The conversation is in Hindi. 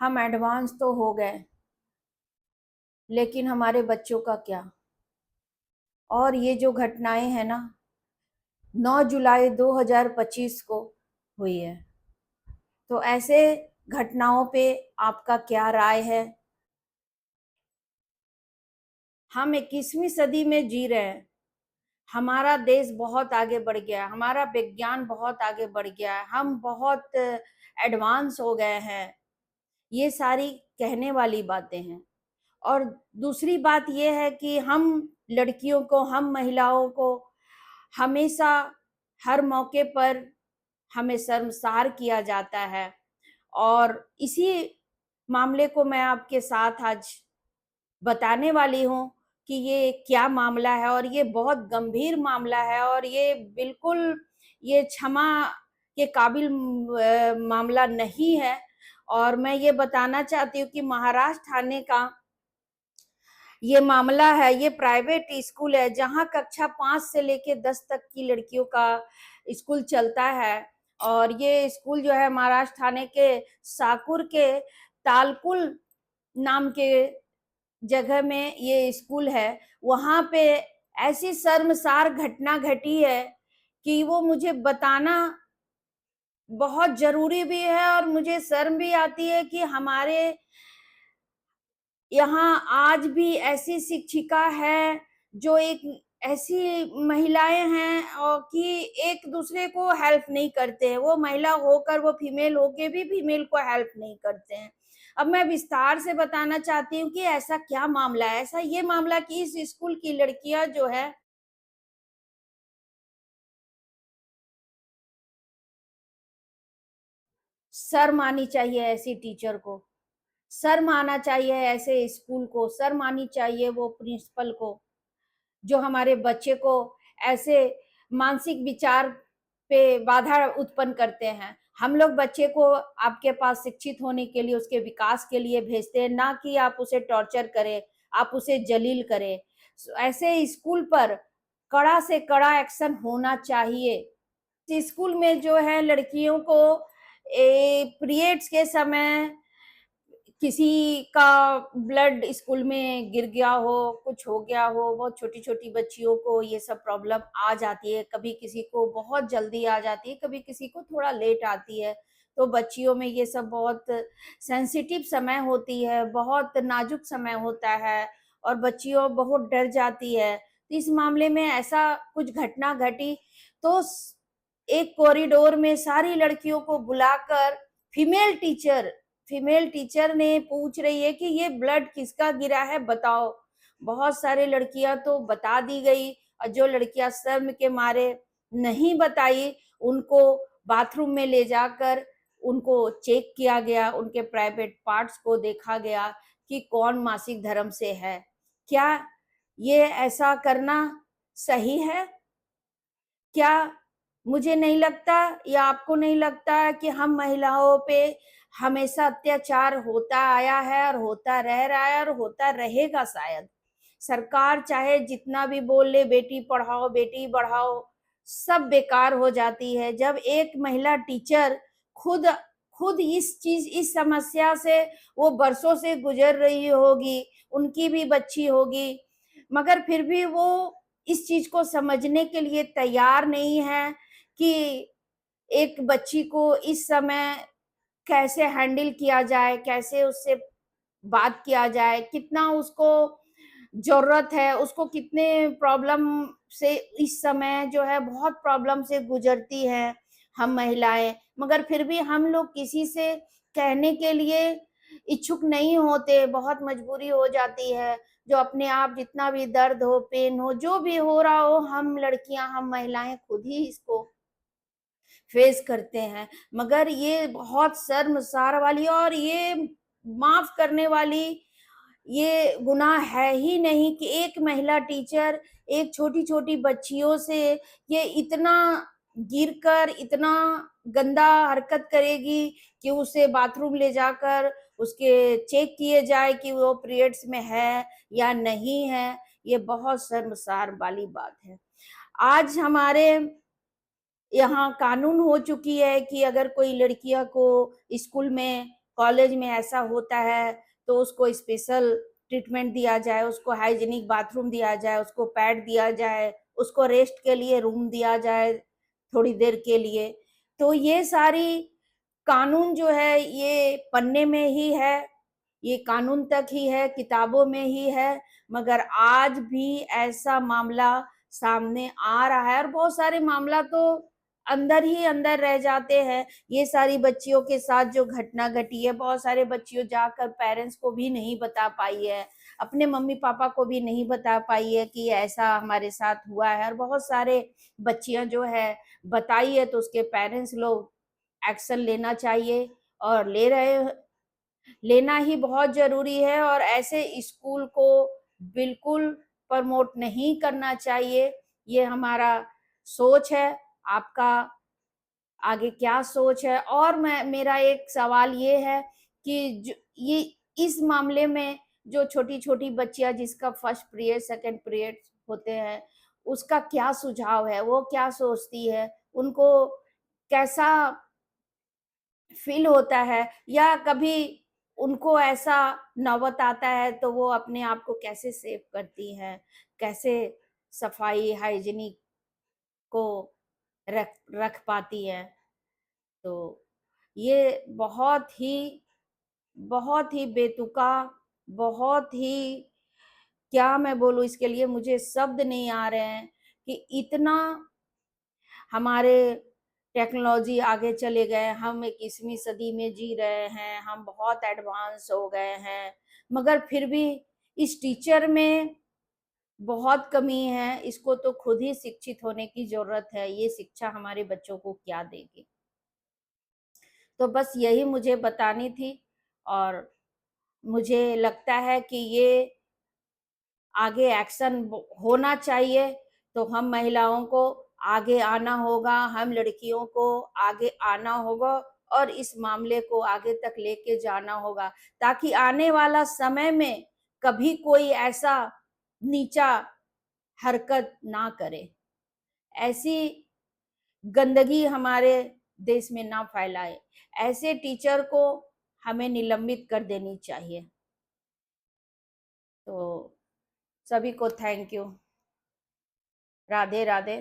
हम एडवांस तो हो गए, लेकिन हमारे बच्चों का क्या। और ये जो घटनाएं हैं ना, 9 जुलाई 2025 को हुई है, तो ऐसे घटनाओं पे आपका क्या राय है। हम 21वीं सदी में जी रहे हैं। हमारा देश बहुत आगे बढ़ गया, हमारा विज्ञान बहुत आगे बढ़ गया है, हम बहुत एडवांस हो गए हैं। ये सारी कहने वाली बातें हैं। और दूसरी बात यह है कि हम लड़कियों को, हम महिलाओं को हमेशा हर मौके पर हमें शर्मसार किया जाता है। और इसी मामले को मैं आपके साथ आज बताने वाली हूँ कि ये क्या मामला है। और ये बहुत गंभीर मामला है, और ये बिल्कुल ये क्षमा के काबिल मामला नहीं है। और मैं ये बताना चाहती हूँ कि महाराष्ट्र थाने का ये मामला है। ये प्राइवेट स्कूल है जहां कक्षा 5 से लेके 10 तक की लड़कियों का स्कूल चलता है। और ये स्कूल जो है महाराष्ट्र थाने के साकुर के तालकुल नाम के जगह में ये स्कूल है। वहां पे ऐसी शर्मसार घटना घटी है कि वो मुझे बताना बहुत जरूरी भी है, और मुझे शर्म भी आती है कि हमारे यहाँ आज भी ऐसी शिक्षिका है, जो एक ऐसी महिलाएं हैं और कि एक दूसरे को हेल्प नहीं करते हैं। वो महिला होकर, वो फीमेल होके भी फीमेल को हेल्प नहीं करते हैं। अब मैं विस्तार से बताना चाहती हूँ कि ऐसा क्या मामला है। ऐसा ये मामला कि इस स्कूल की लड़कियां जो है, शर्म आनी चाहिए ऐसी टीचर को, शर्म आना चाहिए ऐसे स्कूल को, शर्म आनी चाहिए वो प्रिंसिपल को, जो हमारे बच्चे को ऐसे मानसिक विचार पे बाधा उत्पन्न करते हैं। हम लोग बच्चे को आपके पास शिक्षित होने के लिए, उसके विकास के लिए भेजते हैं, ना कि आप उसे टॉर्चर करें, आप उसे जलील करें। ऐसे स्कूल पर कड़ा से कड़ा एक्शन होना चाहिए। स्कूल में जो है लड़कियों को पीरियड्स के समय किसी का ब्लड स्कूल में गिर गया हो, कुछ हो गया हो, बहुत छोटी छोटी बच्चियों को ये सब प्रॉब्लम आ जाती है। कभी किसी को बहुत जल्दी आ जाती है, कभी किसी को थोड़ा लेट आती है। तो बच्चियों में ये सब बहुत सेंसिटिव समय होती है, बहुत नाजुक समय होता है, और बच्चियों बहुत डर जाती है। तो इस मामले में ऐसा कुछ घटना घटी, तो एक कॉरिडोर में सारी लड़कियों को बुलाकर फीमेल टीचर फीमेल टीचर ने पूछ रही है कि ये ब्लड किसका गिरा है, बताओ। बहुत सारे लड़कियां तो बता दी गई, और जो लड़कियां शर्म के मारे नहीं बताई, उनको बाथरूम में ले जाकर उनको चेक किया गया, उनके प्राइवेट पार्ट्स को देखा गया कि कौन मासिक धर्म से है। क्या ये ऐसा करना सही है? क्या मुझे नहीं लगता, या आपको नहीं लगता कि हम महिलाओं पे हमेशा अत्याचार होता आया है, और होता रह रहा है, और होता रहेगा शायद। सरकार चाहे जितना भी बोल ले, बेटी पढ़ाओ बेटी बढ़ाओ, सब बेकार हो जाती है जब एक महिला टीचर खुद खुद इस समस्या से वो बरसों से गुजर रही होगी, उनकी भी बच्ची होगी, मगर फिर भी वो इस चीज को समझने के लिए तैयार नहीं है कि एक बच्ची को इस समय कैसे हैंडल किया जाए, कैसे उससे बात किया जाए, कितना उसको जरूरत है, उसको कितने प्रॉब्लम से इस समय जो है बहुत प्रॉब्लम से गुजरती हैं हम महिलाएं। मगर फिर भी हम लोग किसी से कहने के लिए इच्छुक नहीं होते, बहुत मजबूरी हो जाती है। जो अपने आप जितना भी दर्द हो, पेन हो, जो भी हो रहा हो, हम लड़कियां, हम महिलाएं खुद ही इसको फेस करते हैं। मगर ये बहुत शर्मसार वाली और ये माफ करने वाली ये गुनाह है ही नहीं कि एक महिला टीचर एक छोटी छोटी बच्चियों से ये इतना गिरकर इतना गंदा हरकत करेगी कि उसे बाथरूम ले जाकर उसके चेक किए जाए कि वो पीरियड्स में है या नहीं है। ये बहुत शर्मसार वाली बात है। आज हमारे यहाँ कानून हो चुकी है कि अगर कोई लड़कियों को स्कूल में कॉलेज में ऐसा होता है तो उसको स्पेशल ट्रीटमेंट दिया जाए, उसको हाइजीनिक बाथरूम दिया जाए, उसको पैड दिया जाए, उसको रेस्ट के लिए रूम दिया जाए थोड़ी देर के लिए। तो ये सारी कानून जो है ये पन्ने में ही है, ये कानून तक ही है, किताबों में ही है, मगर आज भी ऐसा मामला सामने आ रहा है और बहुत सारे मामला तो अंदर ही अंदर रह जाते हैं। ये सारी बच्चियों के साथ जो घटना घटी है, बहुत सारे बच्चियों जाकर पेरेंट्स को भी नहीं बता पाई है, अपने मम्मी पापा को भी नहीं बता पाई है कि ऐसा हमारे साथ हुआ है। और बहुत सारे बच्चियां जो है बताई है तो उसके पेरेंट्स लोग एक्शन लेना चाहिए और लेना ही बहुत जरूरी है। और ऐसे स्कूल को बिल्कुल प्रमोट नहीं करना चाहिए। ये हमारा सोच है, आपका आगे क्या सोच है? और मेरा एक सवाल ये है कि ये इस मामले में जो छोटी छोटी बच्चियां जिसका फर्स्ट पीरियड सेकंड पीरियड होते हैं, उसका क्या सुझाव है, वो क्या सोचती है, उनको कैसा फील होता है, या कभी उनको ऐसा नौबत आता है तो वो अपने आप को कैसे सेव करती हैं, कैसे सफाई हाइजीनिक को रख रख पाती है? तो ये बहुत ही बेतुका, बहुत ही, क्या मैं बोलूं, इसके लिए मुझे शब्द नहीं आ रहे हैं कि इतना हमारे टेक्नोलॉजी आगे चले गए, हम 21वीं सदी में जी रहे हैं, हम बहुत एडवांस हो गए हैं, मगर फिर भी इस टीचर में बहुत कमी है। इसको तो खुद ही शिक्षित होने की जरूरत है, ये शिक्षा हमारे बच्चों को क्या देगी? तो बस यही मुझे बतानी थी। और मुझे लगता है कि ये आगे एक्शन होना चाहिए। तो हम महिलाओं को आगे आना होगा, हम लड़कियों को आगे आना होगा और इस मामले को आगे तक लेके जाना होगा, ताकि आने वाला समय में कभी कोई ऐसा नीचा हरकत ना करे, ऐसी गंदगी हमारे देश में ना फैलाए। ऐसे टीचर को हमें निलंबित कर देनी चाहिए। तो सभी को थैंक यू। राधे राधे।